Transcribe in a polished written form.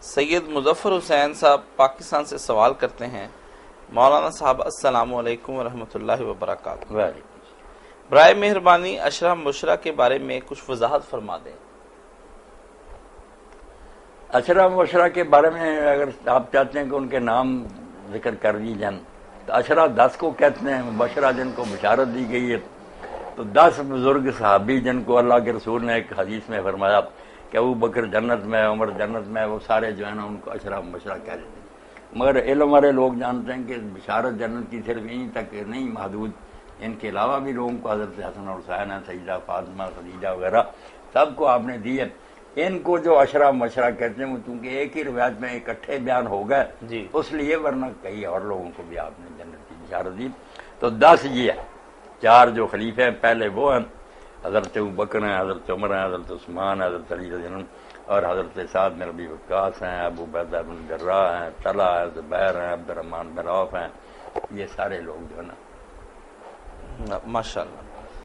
سید مظفر حسین صاحب پاکستان سے سوال کرتے ہیں، مولانا صاحب السلام علیکم ورحمۃ اللہ وبرکاتہ، برائے مہربانی اشرا مشرا کے بارے میں کچھ وضاحت فرما دیں۔ اشرا مشرا کے بارے میں اگر آپ چاہتے ہیں کہ ان کے نام ذکر کر دی جائیں تو اشرا 10 کو کہتے ہیں، مبشرہ جن کو بشارت دی گئی ہے، تو 10 بزرگ صحابی جن کو اللہ کے رسول نے ایک حدیث میں فرمایا کہ ابو بکر جنت میں، عمر جنت میں، وہ سارے جو ہے نا ان کو اشرا مبشرہ کہہ دیتے ہیں۔ مگر علم والے لوگ جانتے ہیں کہ بشارت جنت کی صرف یہیں تک نہیں محدود، ان کے علاوہ بھی لوگوں کو حضرت حسن اور حسین، سیدہ فاطمہ، خدیجہ وغیرہ سب کو آپ نے دی ہے۔ ان کو جو اشرا مشرا کہتے ہیں وہ چونکہ ایک ہی روایت میں اکٹھے بیان ہو گئے جی، اس لیے، ورنہ کئی اور لوگوں کو بھی آپ نے جنت کی بشارت دی۔ تو 10 یہ ہے، 4 جو خلیفے ہیں پہلے وہ ہیں، حضرت ابوبکر ہیں، حضرت عمر ہیں، حضرت عثمان ہیں، حضرت علی رضی اللہ عنہ، اور حضرت سعد بن ربیع وقاص ہیں، ابو عبیدہ بن جراح ہیں، طلحہ ہیں، زبیر ہیں، عبد الرحمن بن عوف ہیں، یہ سارے لوگ جو ہے نا ماشاء اللہ۔